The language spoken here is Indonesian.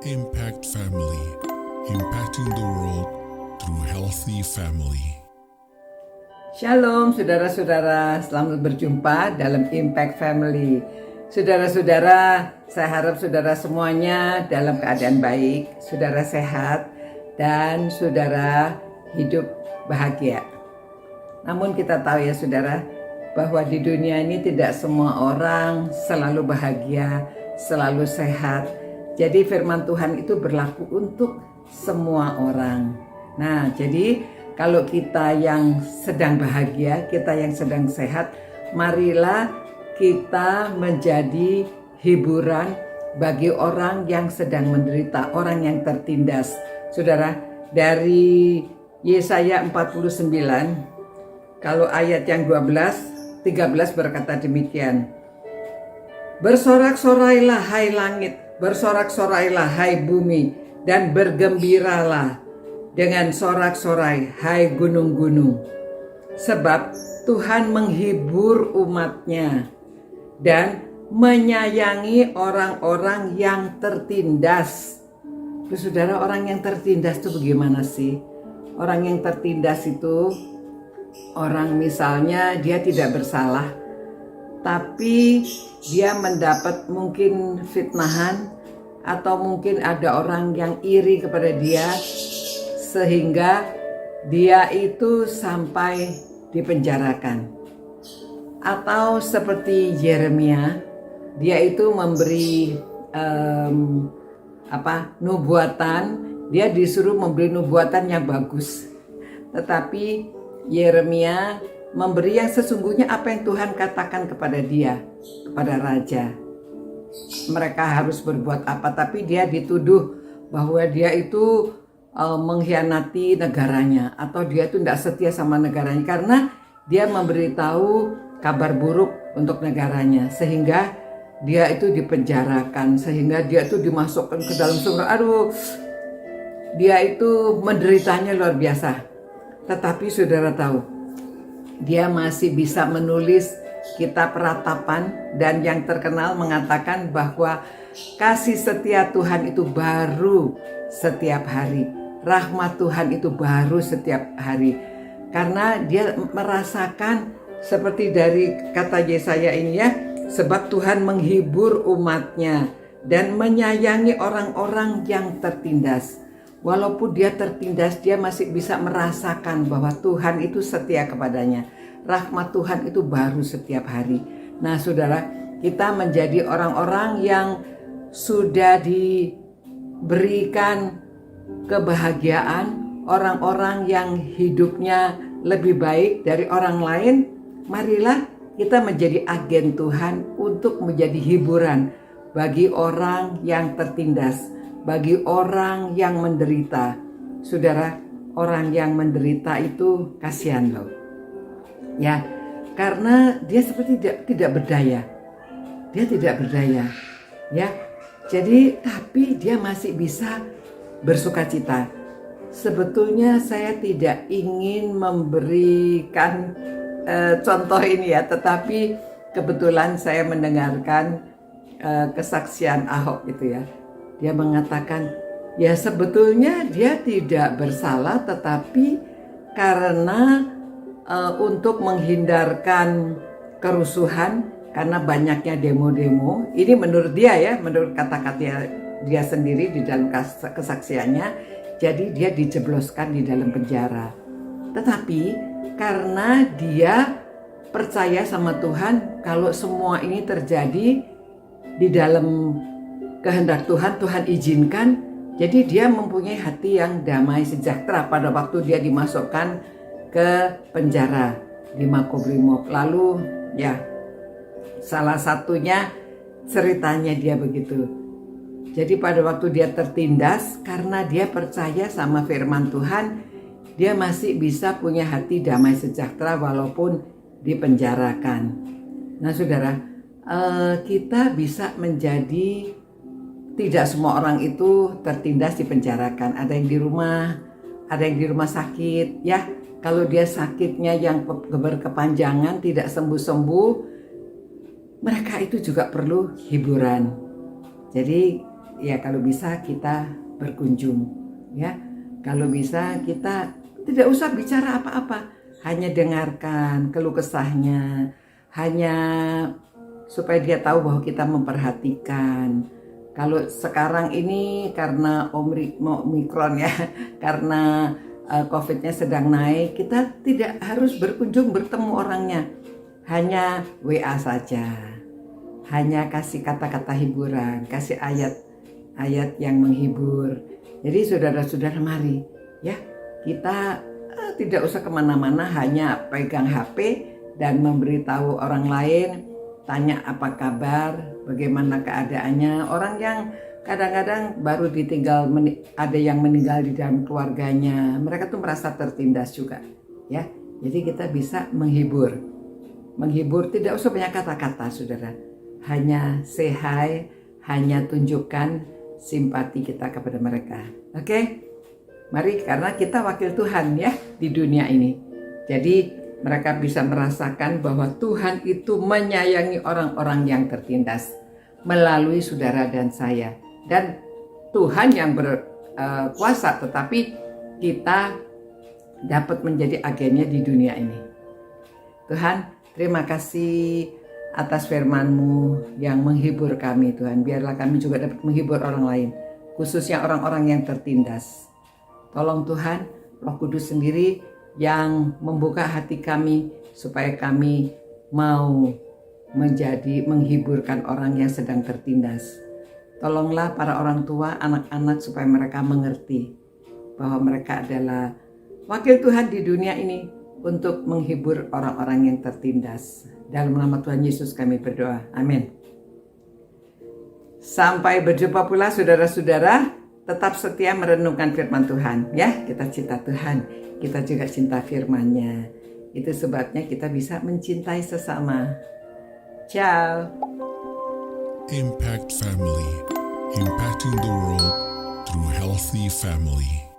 Impact Family, impacting the world through healthy family. Shalom saudara-saudara, selamat berjumpa dalam Impact Family. Saudara-saudara, saya harap saudara semuanya dalam keadaan baik, saudara sehat, dan saudara hidup bahagia. Namun kita tahu ya saudara, bahwa di dunia ini tidak semua orang selalu bahagia, selalu sehat. Jadi firman Tuhan itu berlaku untuk semua orang. Nah, jadi kalau kita yang sedang bahagia, kita yang sedang sehat, marilah kita menjadi hiburan bagi orang yang sedang menderita, orang yang tertindas. Saudara, dari Yesaya 49, kalau ayat yang 12, 13 berkata demikian. Bersorak-sorailah hai langit, bersorak-sorailah hai bumi, dan bergembiralah dengan sorak-sorai hai gunung-gunung. Sebab Tuhan menghibur umatnya dan menyayangi orang-orang yang tertindas. Saudara, orang yang tertindas itu bagaimana sih? Orang yang tertindas itu orang misalnya dia tidak bersalah, tapi dia mendapat mungkin fitnahan atau mungkin ada orang yang iri kepada dia sehingga dia itu sampai dipenjarakan. Atau seperti Yeremia, dia itu memberi nubuatan, dia disuruh memberi nubuatan yang bagus. Tetapi Yeremia memberi yang sesungguhnya apa yang Tuhan katakan kepada dia, kepada raja. Mereka harus berbuat apa, tapi dia dituduh bahwa dia itu mengkhianati negaranya, atau dia itu tidak setia sama negaranya karena dia memberitahu kabar buruk untuk negaranya, sehingga dia itu dipenjarakan, sehingga dia itu dimasukkan ke dalam sumur. Dia itu menderitanya luar biasa. Tetapi saudara tahu, dia masih bisa menulis kitab Ratapan, dan yang terkenal mengatakan bahwa kasih setia Tuhan itu baru setiap hari, rahmat Tuhan itu baru setiap hari. Karena dia merasakan seperti dari kata Yesaya ini ya, sebab Tuhan menghibur umatnya dan menyayangi orang-orang yang tertindas. Walaupun dia tertindas, dia masih bisa merasakan bahwa Tuhan itu setia kepadanya. Rahmat Tuhan itu baru setiap hari. Nah saudara, kita menjadi orang-orang yang sudah diberikan kebahagiaan, orang-orang yang hidupnya lebih baik dari orang lain. Marilah kita menjadi agen Tuhan untuk menjadi hiburan bagi orang yang tertindas, bagi orang yang menderita. Saudara, orang yang menderita itu kasihan loh. Ya, karena dia seperti tidak berdaya. Dia tidak berdaya. Ya. Jadi tapi dia masih bisa bersukacita. Sebetulnya saya tidak ingin memberikan contoh ini ya, tetapi kebetulan saya mendengarkan kesaksian Ahok gitu ya. Dia mengatakan, ya sebetulnya dia tidak bersalah, tetapi karena untuk menghindarkan kerusuhan, karena banyaknya demo-demo, ini menurut dia ya, menurut kata-kata dia sendiri di dalam kesaksiannya, jadi dia dijebloskan di dalam penjara. Tetapi karena dia percaya sama Tuhan, kalau semua ini terjadi di dalam kehendak Tuhan, Tuhan izinkan, jadi dia mempunyai hati yang damai sejahtera pada waktu dia dimasukkan ke penjara di Makobrimob. Lalu ya, salah satunya ceritanya dia begitu. Jadi pada waktu dia tertindas, karena dia percaya sama firman Tuhan, dia masih bisa punya hati damai sejahtera walaupun dipenjarakan. Nah saudara, kita bisa menjadi, tidak semua orang itu tertindas dipenjarakan. Ada yang di rumah, ada yang di rumah sakit ya. Kalau dia sakitnya yang berkepanjangan, tidak sembuh-sembuh, mereka itu juga perlu hiburan. Jadi ya kalau bisa kita berkunjung, ya. Kalau bisa kita tidak usah bicara apa-apa, hanya dengarkan keluh kesahnya, hanya supaya dia tahu bahwa kita memperhatikan. Kalau sekarang ini karena Omikron ya, karena COVID-nya sedang naik, kita tidak harus berkunjung bertemu orangnya, hanya WA saja, hanya kasih kata-kata hiburan, kasih ayat-ayat yang menghibur. Jadi saudara-saudara mari ya, kita tidak usah kemana-mana, hanya pegang HP dan memberitahu orang lain, tanya apa kabar, bagaimana keadaannya. Orang yang kadang-kadang baru ditinggal, ada yang meninggal di dalam keluarganya, mereka tuh merasa tertindas juga ya. Jadi kita bisa menghibur tidak usah banyak kata-kata saudara, hanya say hi, hanya tunjukkan simpati kita kepada mereka. Oke? Mari, karena kita wakil Tuhan ya di dunia ini, jadi mereka bisa merasakan bahwa Tuhan itu menyayangi orang-orang yang tertindas melalui saudara dan saya. Dan Tuhan yang berkuasa, tetapi kita dapat menjadi agennya di dunia ini. Tuhan, terima kasih atas firman-Mu yang menghibur kami Tuhan. Biarlah kami juga dapat menghibur orang lain, khususnya orang-orang yang tertindas. Tolong Tuhan, Roh Kudus sendiri yang membuka hati kami supaya kami mau menghiburkan orang yang sedang tertindas. Tolonglah para orang tua, anak-anak supaya mereka mengerti bahwa mereka adalah wakil Tuhan di dunia ini untuk menghibur orang-orang yang tertindas. Dalam nama Tuhan Yesus kami berdoa. Amin. Sampai berjumpa pula saudara-saudara. Tetap setia merenungkan firman Tuhan ya. Kita cinta Tuhan, kita juga cinta firman-Nya. Itu sebabnya kita bisa mencintai sesama. Ciao. Impact Family, impacting the world through healthy family.